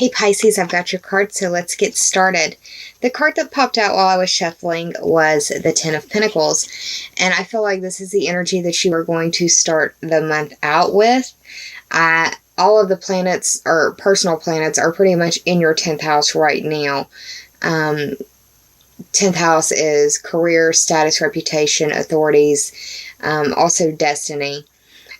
Hey Pisces, I've got your card, so let's get started. The card that popped out while I was shuffling was the Ten of Pentacles, and I feel like this is the energy that you are going to start the month out with. All of the planets, or personal planets, are pretty much in your 10th house right now. 10th house is career, status, reputation, authorities, also destiny.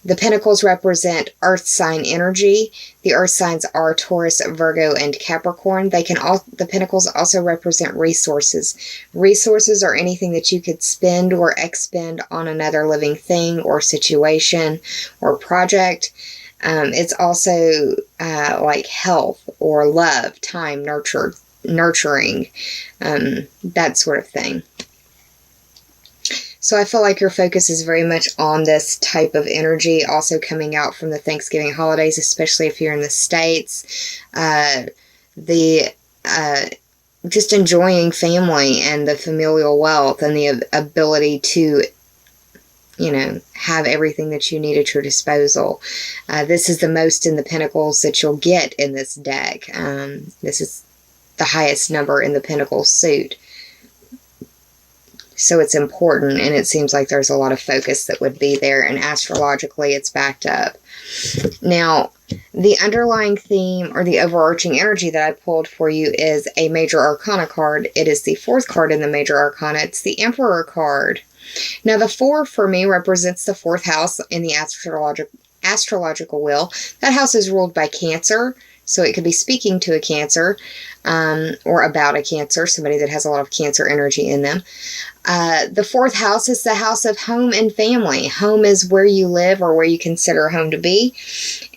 The Pentacles represent earth sign energy. The earth signs are Taurus, Virgo, and Capricorn. The Pentacles also represent resources. Resources are anything that you could spend or expend on another living thing or situation or project. It's also like health or love, time, nurturing, that sort of thing. So I feel like your focus is very much on this type of energy, also coming out from the Thanksgiving holidays, especially if you're in the States. Just enjoying family and the familial wealth and the ability to, have everything that you need at your disposal. This is the most in the Pentacles that you'll get in this deck. This is the highest number in the Pentacles suit. So it's important, and it seems like there's a lot of focus that would be there, and astrologically it's backed up. Now, the underlying theme or the overarching energy that I pulled for you is a Major Arcana card. It is the 4th card in the Major Arcana. It's the Emperor card. Now, the 4 for me represents the 4th house in the astrological wheel. That house is ruled by Cancer, so it could be speaking to a Cancer, or about a Cancer, somebody that has a lot of Cancer energy in them. The 4th house is the house of home and family. Home is where you live or where you consider home to be.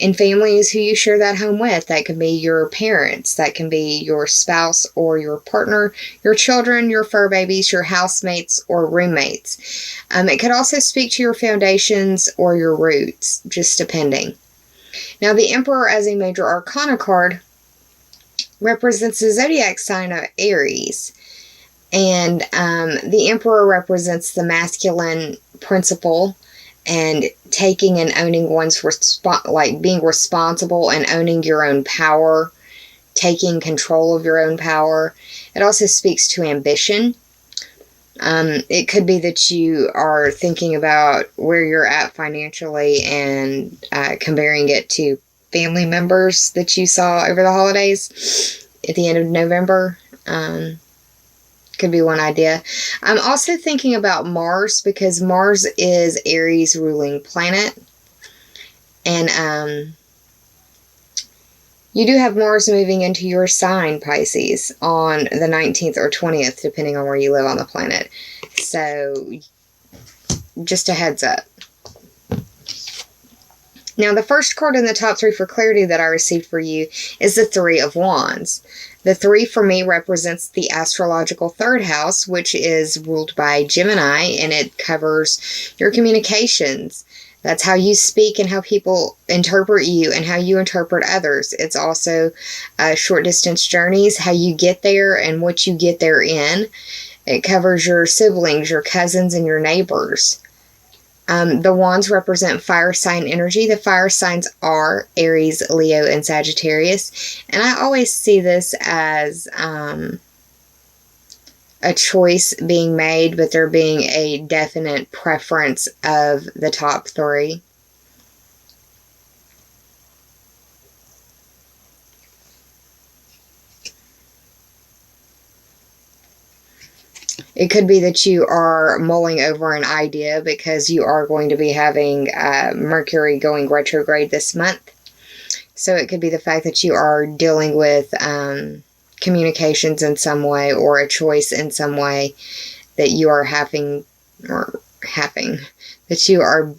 And family is who you share that home with. That can be your parents. That can be your spouse or your partner, your children, your fur babies, your housemates, or roommates. It could also speak to your foundations or your roots, just depending. Now, the Emperor as a Major Arcana card represents the zodiac sign of Aries. And the Emperor represents the masculine principle and taking and owning one's being responsible and owning your own power, taking control of your own power. It also speaks to ambition. It could be that you are thinking about where you're at financially and comparing it to family members that you saw over the holidays at the end of November. Could be one idea. I'm also thinking about Mars, because Mars is Aries' ruling planet. And you do have Mars moving into your sign, Pisces, on the 19th or 20th, depending on where you live on the planet. So, just a heads up. Now, the first card in the top 3 for clarity that I received for you is the 3 of Wands. The 3 for me represents the astrological 3rd house, which is ruled by Gemini, and it covers your communications. That's how you speak and how people interpret you and how you interpret others. It's also short distance journeys, how you get there and what you get there in. It covers your siblings, your cousins, and your neighbors. The wands represent fire sign energy. The fire signs are Aries, Leo, and Sagittarius. And I always see this as a choice being made, but there being a definite preference of the top 3. It could be that you are mulling over an idea because you are going to be having Mercury going retrograde this month. So it could be the fact that you are dealing with communications in some way, or a choice in some way that you are that you are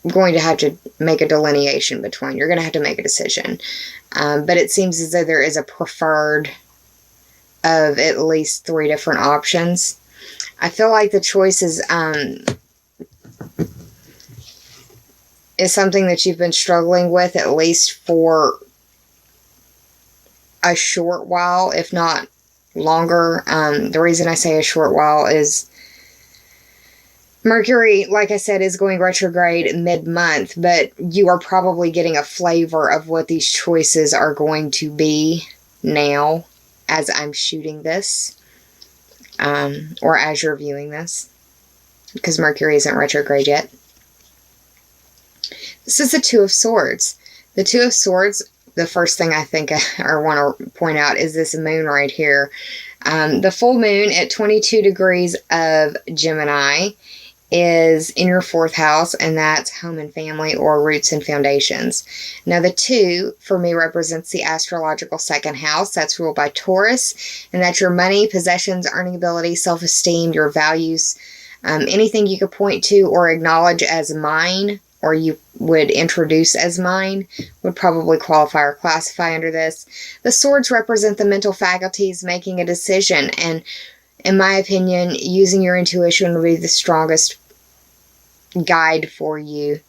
going to have to make a delineation between. You're going to have to make a decision. But it seems as though there is a preferred of at least 3 different options. I feel like the choice is something that you've been struggling with at least for a short while, if not longer. The reason I say a short while is Mercury, like I said, is going retrograde mid-month, but you are probably getting a flavor of what these choices are going to be now as I'm shooting this, or as you're viewing this, because Mercury isn't retrograde yet. This is the Two of Swords. The Two of Swords, the first thing I think or want to point out is this moon right here. The full moon at 22 degrees of Gemini is in your 4th house, and that's home and family, or roots and foundations. Now the 2 for me represents the astrological 2nd house. That's ruled by Taurus, and that's your money, possessions, earning ability, self-esteem, your values, anything you could point to or acknowledge as mine, or you would introduce as mine, would probably qualify or classify under this. The swords represent the mental faculties, making a decision, and in my opinion, using your intuition will be the strongest guide for you.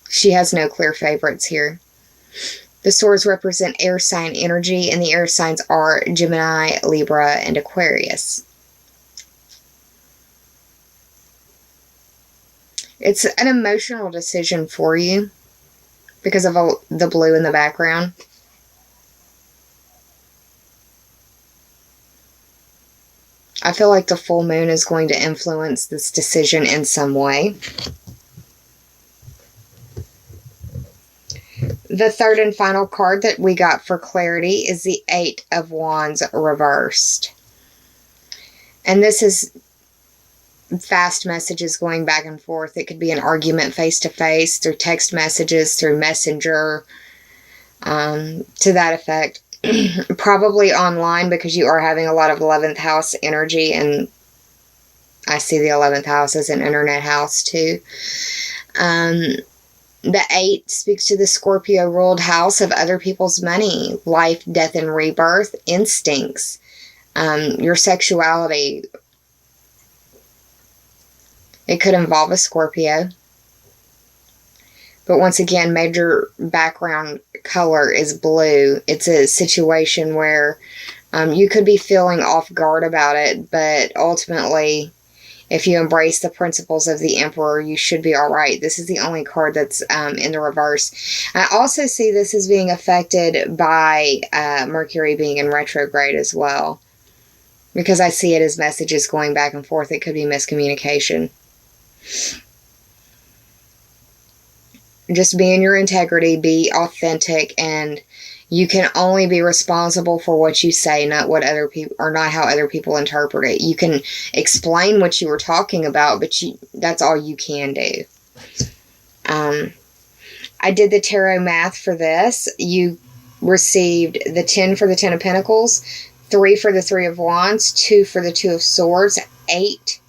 She has no clear favorites here. The swords represent air sign energy, and the air signs are Gemini, Libra, and Aquarius. It's an emotional decision for you because of the blue in the background. I feel like the full moon is going to influence this decision in some way. The third and final card that we got for clarity is the 8 of Wands reversed. And this is fast messages going back and forth. It could be an argument face-to-face, through text messages, through Messenger, to that effect. Probably online, because you are having a lot of 11th house energy, and I see the 11th house as an internet house too. The 8 speaks to the Scorpio ruled house of other people's money, life, death, and rebirth, instincts, your sexuality. It could involve a Scorpio. But once again, major background color is blue. It's a situation where you could be feeling off guard about it, but ultimately, if you embrace the principles of the Emperor, you should be all right. This is the only card that's in the reverse. I also see this as being affected by Mercury being in retrograde as well, because I see it as messages going back and forth. It could be miscommunication. Just be in your integrity, be authentic, and you can only be responsible for what you say, not what other people, or not how other people interpret it. You can explain what you were talking about, but that's all you can do. I did the tarot math for this. You received the 10 for the 10 of Pentacles, 3 for the 3 of Wands, 2 for the 2 of Swords, 8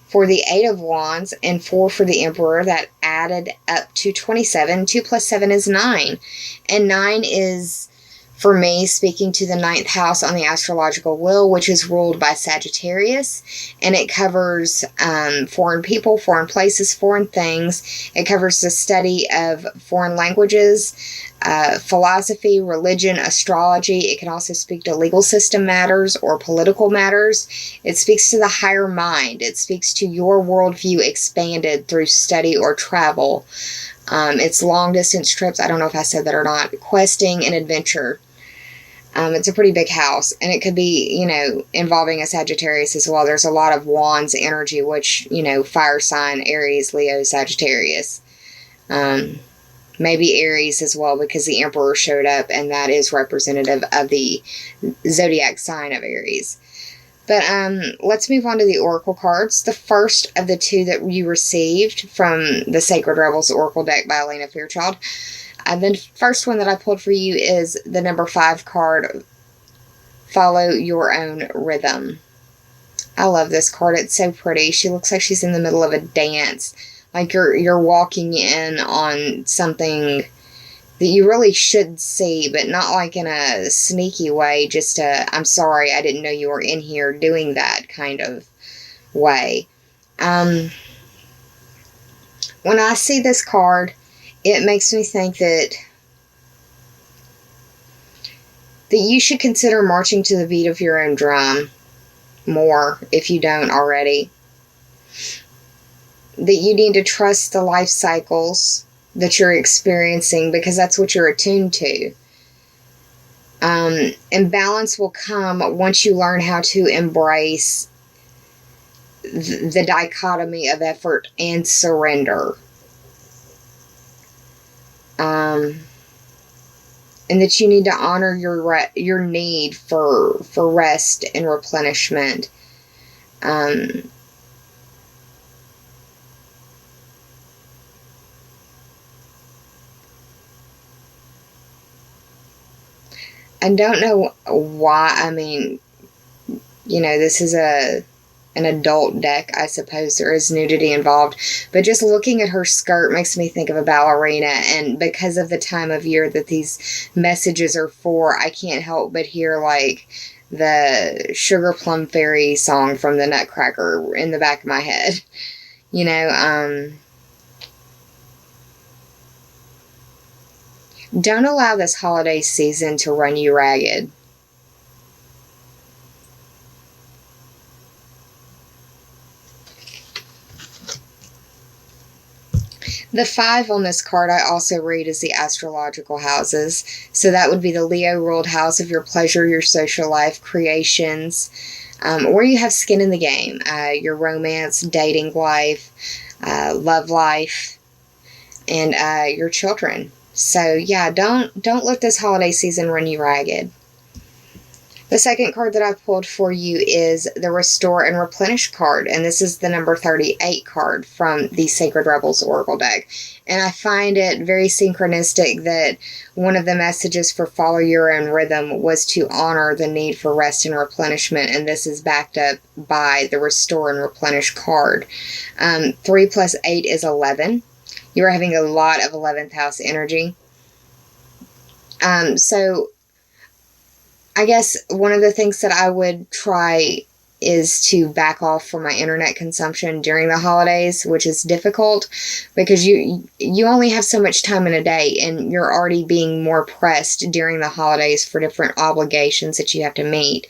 for the 8 of Wands, and 4 for the Emperor. That added up to 27. 2 plus 7 is 9. And 9 is, for me, speaking to the 9th house on the astrological wheel, which is ruled by Sagittarius. And it covers foreign people, foreign places, foreign things. It covers the study of foreign languages, philosophy, religion, astrology. It can also speak to legal system matters or political matters. It speaks to the higher mind. It speaks to your worldview expanded through study or travel. It's long distance trips. I don't know if I said that or not. Questing and adventure. It's a pretty big house, and it could be, involving a Sagittarius as well. There's a lot of Wands energy, which, fire sign, Aries, Leo, Sagittarius. Maybe Aries as well, because the Emperor showed up, and that is representative of the zodiac sign of Aries. But let's move on to the Oracle cards. The first of the 2 that you received from the Sacred Rebels Oracle deck by Elena Fairchild. The first one that I pulled for you is the number 5 card, Follow Your Own Rhythm. I love this card. It's so pretty. She looks like she's in the middle of a dance. Like you're walking in on something that you really should see, but not like in a sneaky way, just I'm sorry, I didn't know you were in here, doing that kind of way. When I see this card, it makes me think that you should consider marching to the beat of your own drum more, if you don't already. that you need to trust the life cycles that you're experiencing, because that's what you're attuned to. And balance will come once you learn how to embrace the dichotomy of effort and surrender. And that you need to honor your need for rest and replenishment. I don't know why. I mean, this is an adult deck, I suppose. There is nudity involved, but just looking at her skirt makes me think of a ballerina, and because of the time of year that these messages are for, I can't help but hear like the Sugar Plum Fairy song from the Nutcracker in the back of my head. Don't allow this holiday season to run you ragged. The 5 on this card I also read as the astrological houses. So that would be the Leo ruled house of your pleasure, your social life, creations, or you have skin in the game, your romance, dating life, love life, and your children. So yeah, don't let this holiday season run you ragged. The second card that I pulled for you is the Restore and Replenish card, and this is the number 38 card from the Sacred Rebels Oracle deck. And I find it very synchronistic that one of the messages for Follow Your Own Rhythm was to honor the need for rest and replenishment, and this is backed up by the Restore and Replenish card. 3 plus 8 is 11. You are having a lot of 11th house energy. So I guess one of the things that I would try is to back off from my internet consumption during the holidays, which is difficult because you only have so much time in a day, and you're already being more pressed during the holidays for different obligations that you have to meet.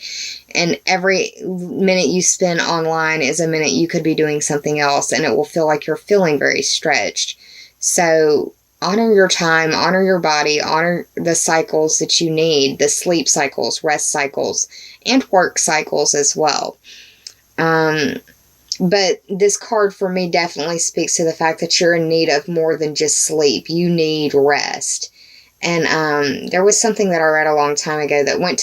And every minute you spend online is a minute you could be doing something else, and it will feel like you're feeling very stretched. So honor your time, honor your body, honor the cycles that you need, the sleep cycles, rest cycles, and work cycles as well. But this card for me definitely speaks to the fact that you're in need of more than just sleep. You need rest. And there was something that I read a long time ago that went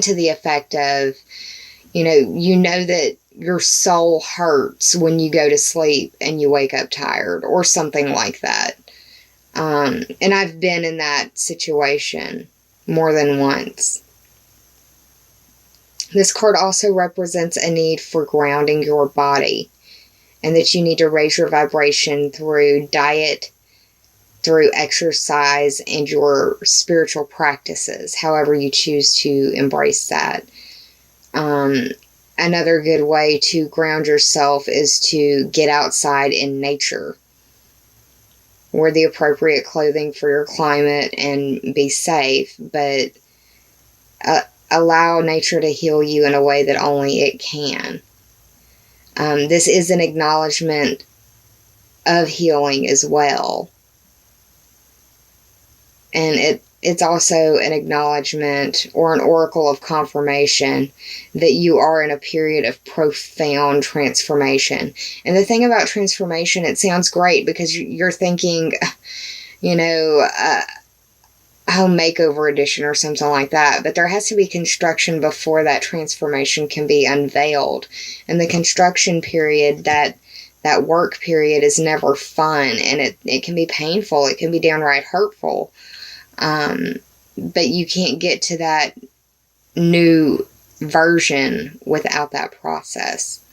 to the effect of, you know that your soul hurts when you go to sleep and you wake up tired, or something like that. And I've been in that situation more than once. This card also represents a need for grounding your body, and that you need to raise your vibration through diet, through exercise, and your spiritual practices, however you choose to embrace that. Another good way to ground yourself is to get outside in nature. Wear the appropriate clothing for your climate and be safe, but allow nature to heal you in a way that only it can. This is an acknowledgement of healing as well. And it's also an acknowledgement or an oracle of confirmation that you are in a period of profound transformation. And the thing about transformation, it sounds great because you're thinking, home makeover edition or something like that. But there has to be construction before that transformation can be unveiled. And the construction period, that work period, is never fun, and it can be painful. It can be downright hurtful. But you can't get to that new version without that process.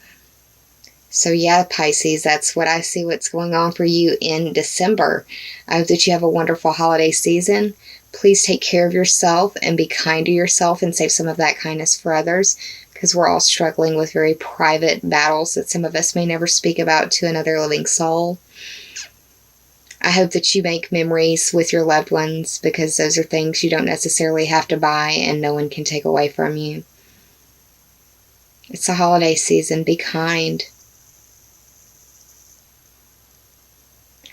So yeah, Pisces, that's what I see what's going on for you in December. I hope that you have a wonderful holiday season. Please take care of yourself and be kind to yourself and save some of that kindness for others, because we're all struggling with very private battles that some of us may never speak about to another living soul. I hope that you make memories with your loved ones, because those are things you don't necessarily have to buy and no one can take away from you. It's the holiday season. Be kind.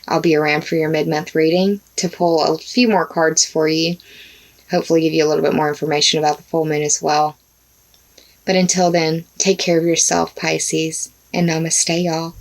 I'll be around for your mid-month reading to pull a few more cards for you. Hopefully give you a little bit more information about the full moon as well. But until then, take care of yourself, Pisces, and namaste, y'all.